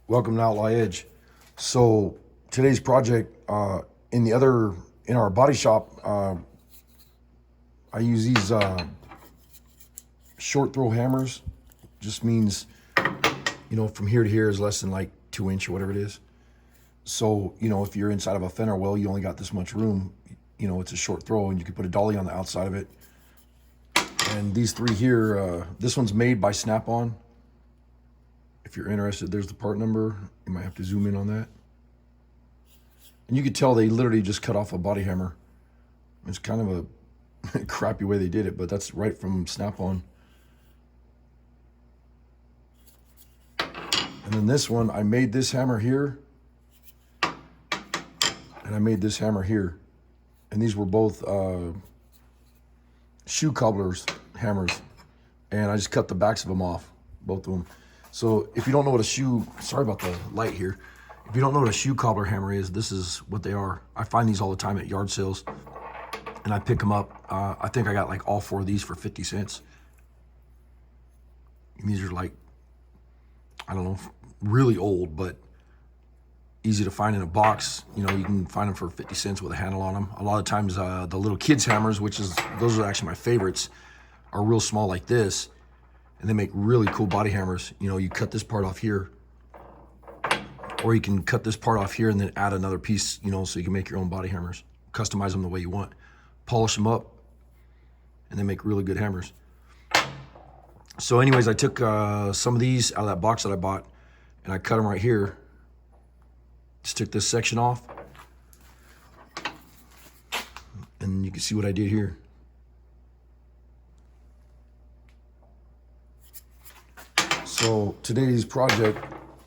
Welcome to Outlaw Edge. So today's project, in our body shop, I use these short throw hammers. Just means, from here to here is less than like 2 inch or whatever it is. So, if you're inside of a fender well, you only got this much room. It's a short throw, and you can put a dolly on the outside of it. And these three here, this one's made by Snap-on. If you're interested, there's the part number. You might have to zoom in on that. And you could tell they literally just cut off a body hammer. It's kind of a crappy way they did it, but that's right from Snap-on. And then this one, I made this hammer here, and I made this hammer here. And these were both shoe cobblers hammers. And I just cut the backs of them off, both of them. So if you don't know what sorry about the light here. If you don't know what a shoe cobbler hammer is, this is what they are. I find these all the time at yard sales, and I pick them up. I think I got like all four of these for 50 cents. And these are like, I don't know, really old, but easy to find in a box. You can find them for 50 cents with a handle on them. A lot of times the little kids hammers, those are actually my favorites, are real small like this. And they make really cool body hammers. You cut this part off here, or you can cut this part off here and then add another piece, so you can make your own body hammers. Customize them the way you want. Polish them up, and they make really good hammers. So anyways, I took some of these out of that box that I bought, and I cut them right here. Just took this section off, and you can see what I did here. So today's project,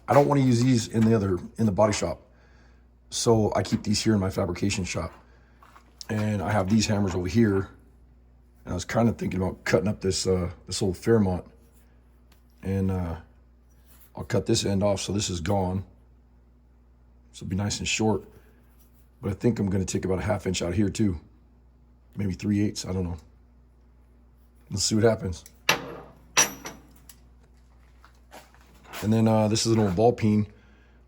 I don't want to use these in the body shop. So I keep these here in my fabrication shop. And I have these hammers over here. And I was kind of thinking about cutting up this old Fairmont. And I'll cut this end off so this is gone. So it'll be nice and short. But I think I'm going to take about a 1/2 inch out here too. Maybe 3/8, I don't know. Let's see what happens. And then this is an old ball peen,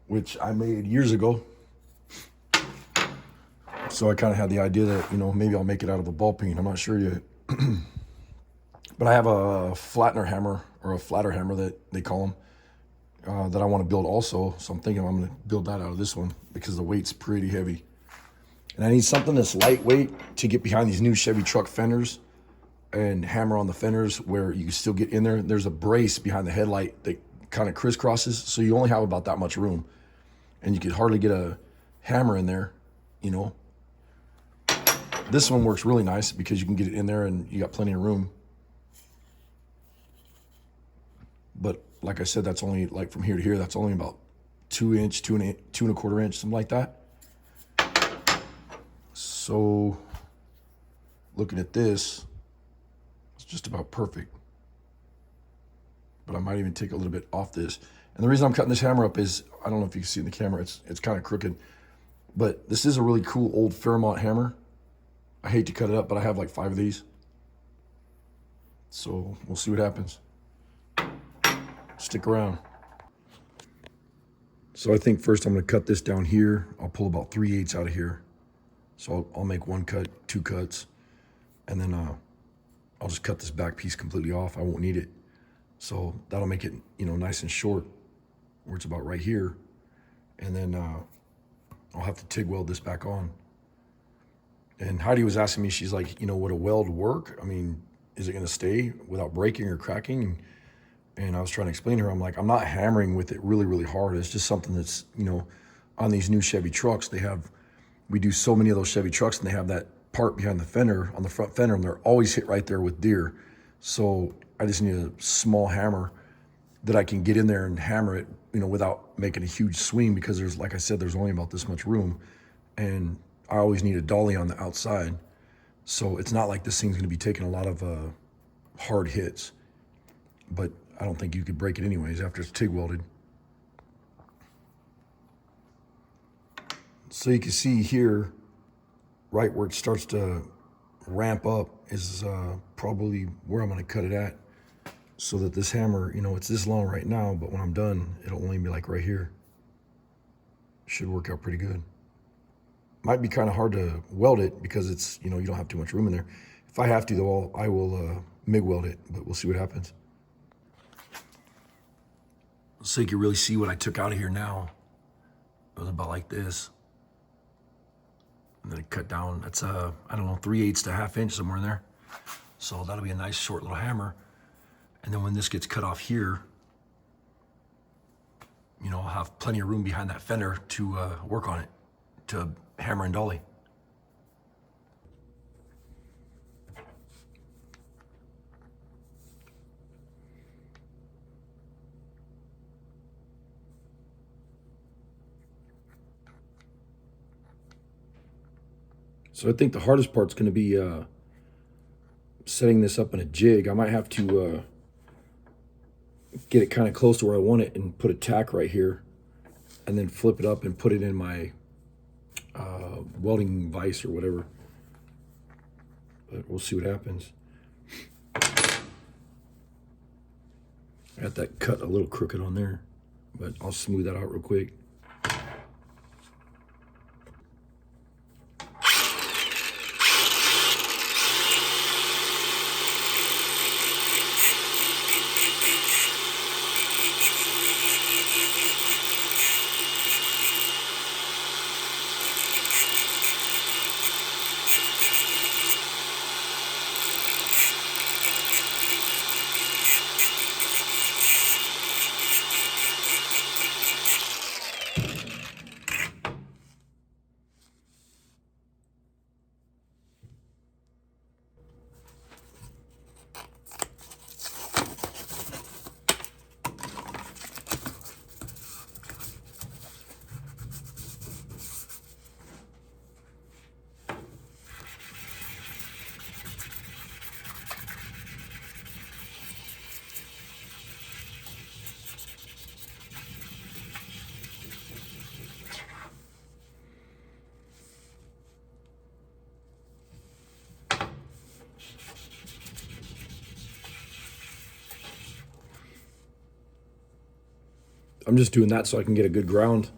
which I made years ago. So I kind of had the idea that, maybe I'll make it out of a ball peen. I'm not sure yet. But I have a flattener hammer, or a flatter hammer that they call them, that I want to build also. So I'm thinking I'm going to build that out of this one because the weight's pretty heavy. And I need something that's lightweight to get behind these new Chevy truck fenders and hammer on the fenders where you can still get in there. There's a brace behind the headlight that kind of crisscrosses, so you only have about that much room, and you could hardly get a hammer in there. This one works really nice because you can get it in there and you got plenty of room. But like I said, that's only like from here to here, that's only about 2 inch, 2.25 inch, something like that. So looking at this, it's just about perfect. But I might even take a little bit off this. And the reason I'm cutting this hammer up is, I don't know if you can see in the camera, it's kind of crooked, but this is a really cool old Fairmont hammer. I hate to cut it up, but I have like 5 of these. So we'll see what happens. Stick around. So I think first I'm gonna cut this down here. I'll pull about 3/8 out of here. So I'll make 1 cut, 2 cuts, and then I'll just cut this back piece completely off. I won't need it. So that'll make it, nice and short, where it's about right here. And then I'll have to TIG weld this back on. And Heidi was asking me, she's like, would a weld work? I mean, is it gonna stay without breaking or cracking? And I was trying to explain to her, I'm like, I'm not hammering with it really, really hard. It's just something that's, on these new Chevy trucks, we do so many of those Chevy trucks, and they have that part behind the fender, on the front fender, and they're always hit right there with deer. So I just need a small hammer that I can get in there and hammer it, without making a huge swing, because there's, like I said, there's only about this much room, and I always need a dolly on the outside. So it's not like this thing's gonna be taking a lot of hard hits, but I don't think you could break it anyways after it's TIG welded. So you can see here, right where it starts to ramp up is probably where I'm gonna cut it at. So that this hammer, it's this long right now, but when I'm done, it'll only be like right here. Should work out pretty good. Might be kind of hard to weld it because it's, you don't have too much room in there. If I have to though, I will MIG weld it, but we'll see what happens. So you can really see what I took out of here now. It was about like this. And then it cut down, that's I don't know, 3/8 to 1/2 inch, somewhere in there. So that'll be a nice short little hammer. And then when this gets cut off here, I'll have plenty of room behind that fender to work on it, to hammer and dolly. So I think the hardest part's going to be setting this up in a jig. I might have to get it kind of close to where I want it and put a tack right here and then flip it up and put it in my welding vise or whatever. But we'll see what happens. I got that cut a little crooked on there, but I'll smooth that out real quick. I'm just doing that so I can get a good ground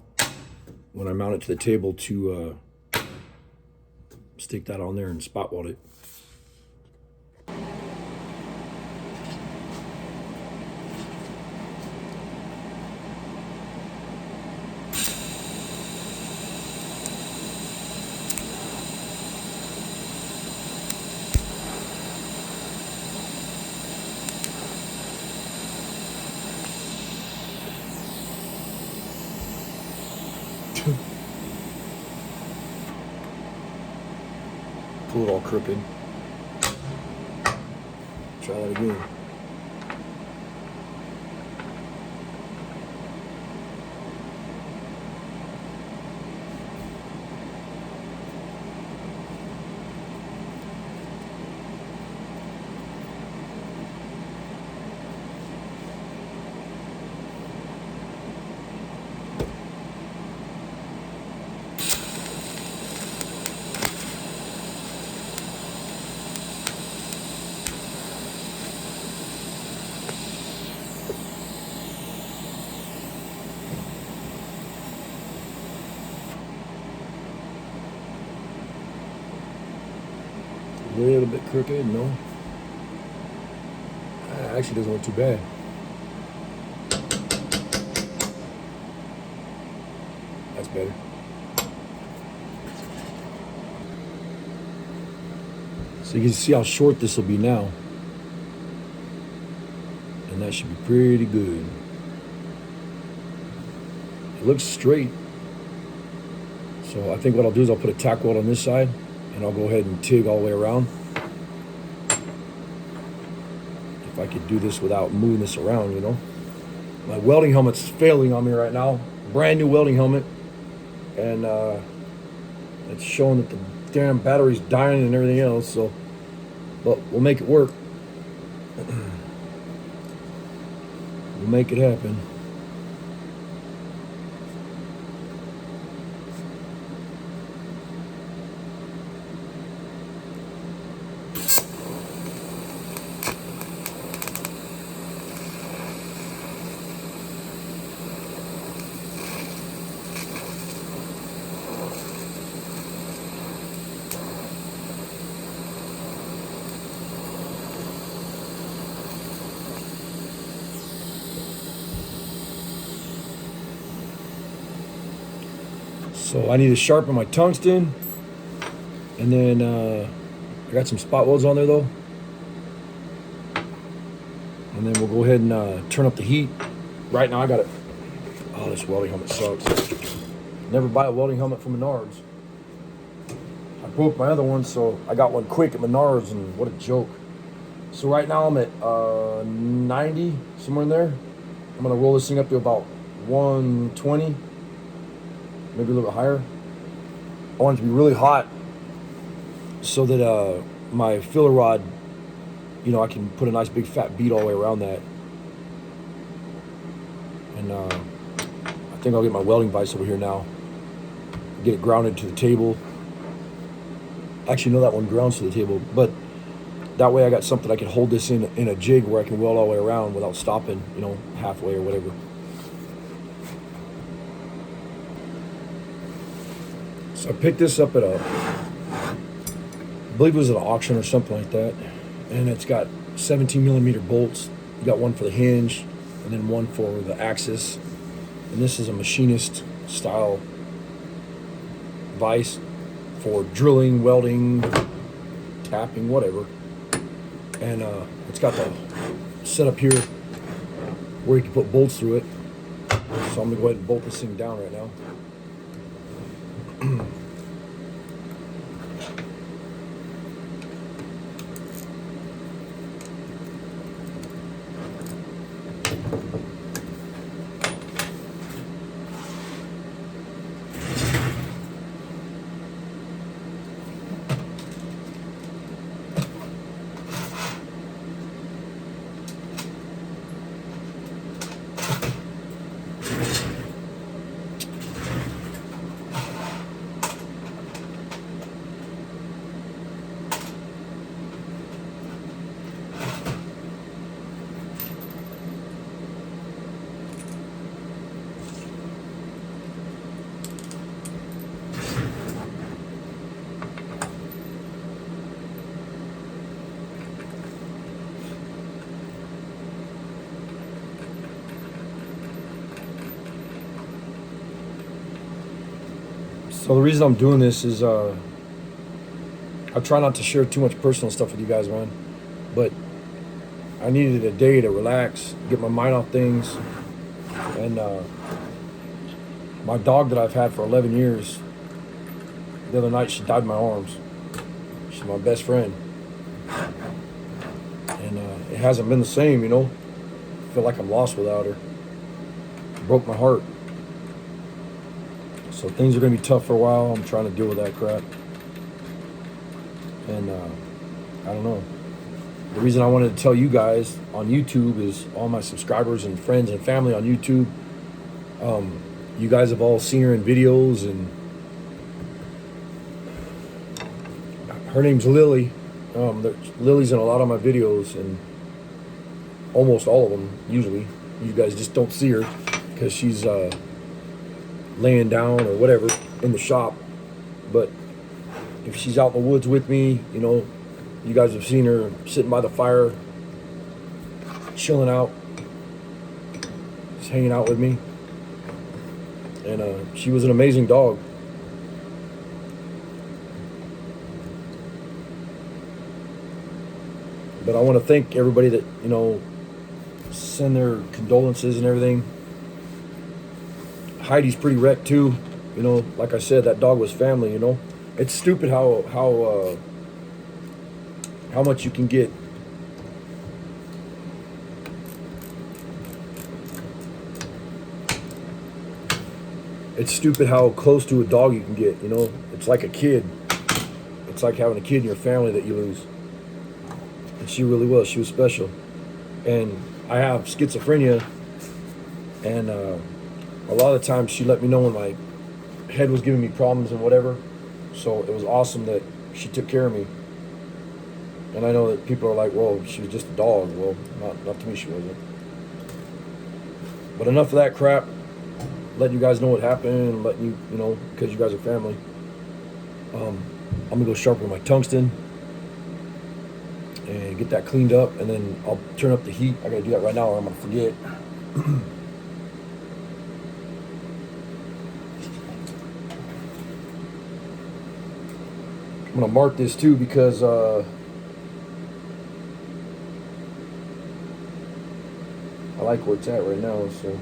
when I mount it to the table to stick that on there and spot weld it. Pull it all crooked. Try that again. A little bit crooked, no. Actually doesn't look too bad. That's better. So you can see how short this will be now. And that should be pretty good. It looks straight. So I think what I'll do is I'll put a tack weld on this side and I'll go ahead and TIG all the way around. If I could do this without moving this around, My welding helmet's failing on me right now. Brand new welding helmet. And it's showing that the damn battery's dying and everything else, so, but we'll make it work. We'll make it happen. So I need to sharpen my tungsten, and then I got some spot welds on there though. And then we'll go ahead and turn up the heat. Right now I got it. Oh, this welding helmet sucks. Never buy a welding helmet from Menards. I broke my other one, so I got one quick at Menards, and what a joke. So right now I'm at 90, somewhere in there. I'm gonna roll this thing up to about 120, maybe a little bit higher. I want it to be really hot so that my filler rod, you know, I can put a nice big fat bead all the way around that. And I think I'll get my welding vise over here now. Get it grounded to the table. Actually, no, that one grounds to the table, but that way I got something I can hold this in a jig where I can weld all the way around without stopping, you know, halfway or whatever. So I picked this up at I believe it was at an auction or something like that. And it's got 17 millimeter bolts. You got one for the hinge and then one for the axis. And this is a machinist style vise for drilling, welding, tapping, whatever. And it's got the setup here where you can put bolts through it. So I'm gonna go ahead and bolt this thing down right now. So the reason I'm doing this is I try not to share too much personal stuff with you guys, man. But I needed a day to relax, get my mind off things. And my dog that I've had for 11 years, the other night she died in my arms. She's my best friend. And it hasn't been the same, you know. I feel like I'm lost without her. It broke my heart. So things are going to be tough for a while. I'm trying to deal with that crap. And I don't know. The reason I wanted to tell you guys on YouTube is all my subscribers and friends and family on YouTube. You guys have all seen her in videos, and her name's Lily. Lily's in a lot of my videos, and almost all of them, usually. You guys just don't see her because she's laying down or whatever in the shop. But if she's out in the woods with me, you know, you guys have seen her sitting by the fire, chilling out, just hanging out with me. And she was an amazing dog. But I want to thank everybody that, you know, send their condolences and everything. Heidi's pretty wrecked too. You know, like I said, that dog was family, you know. It's stupid how much you can get. It's stupid how close to a dog you can get, you know. It's like a kid. It's like having a kid in your family that you lose. And she really was. She was special. And I have schizophrenia, and a lot of the times she let me know when my head was giving me problems and whatever. So it was awesome that she took care of me. And I know that people are like, well, she was just a dog. Well, not to me, she wasn't. But enough of that crap. Letting you guys know what happened, and letting you, you know, because you guys are family. I'm gonna go sharpen my tungsten and get that cleaned up, and then I'll turn up the heat. I gotta do that right now or I'm gonna forget. I'm gonna mark this too because I like where it's at right now. So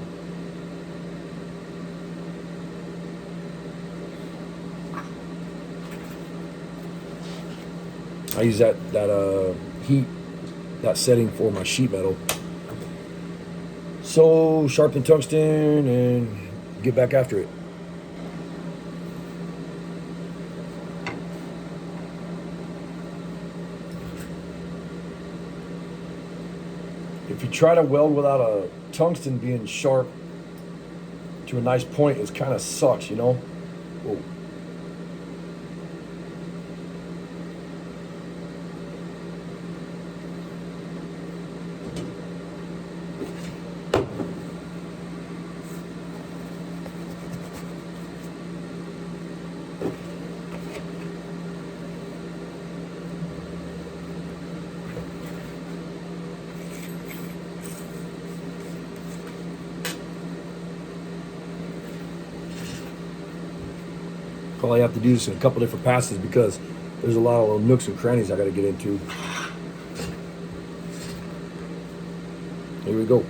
I use that heat, that setting for my sheet metal. So sharpen tungsten and get back after it. If you try to weld without a tungsten being sharp to a nice point, it kind of sucks, you know? Whoa. Probably have to do this in a couple different passes because there's a lot of little nooks and crannies I got to get into. Here we go.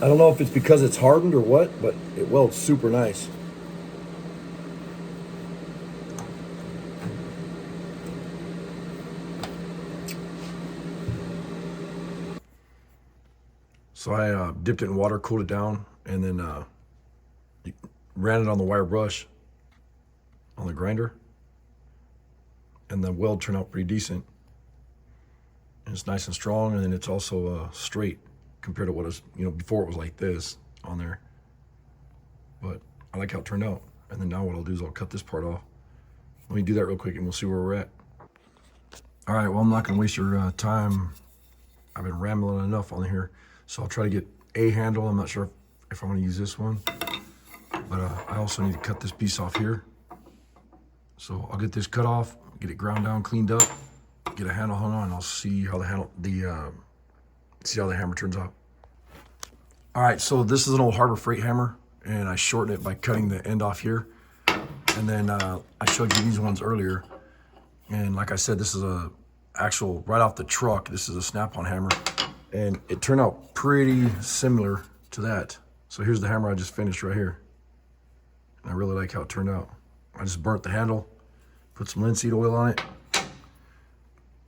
I don't know if it's because it's hardened or what, but it welds super nice. So I dipped it in water, cooled it down, and then ran it on the wire brush on the grinder. And the weld turned out pretty decent. And it's nice and strong, and then it's also straight compared to what is, before it was like this on there. But I like how it turned out. And then now what I'll do is I'll cut this part off. Let me do that real quick and we'll see where we're at. All right, well, I'm not gonna waste your time. I've been rambling enough on here. So I'll try to get a handle. I'm not sure if I'm gonna use this one, but I also need to cut this piece off here. So I'll get this cut off, get it ground down, cleaned up, get a handle hung on, and I'll see how see how the hammer turns out. All right, so this is an old Harbor Freight hammer, and I shortened it by cutting the end off here. And then I showed you these ones earlier. And like I said, this is a actual, right off the truck, this is a snap-on hammer. And it turned out pretty similar to that. So here's the hammer I just finished right here. And I really like how it turned out. I just burnt the handle, put some linseed oil on it,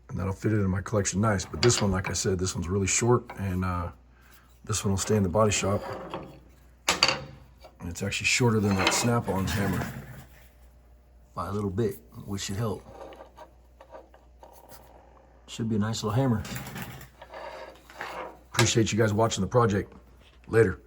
and that'll fit it in my collection nice. But this one, like I said, this one's really short, and this one will stay in the body shop. And it's actually shorter than that snap-on hammer by a little bit, which should help. Should be a nice little hammer. Appreciate you guys watching the project. Later.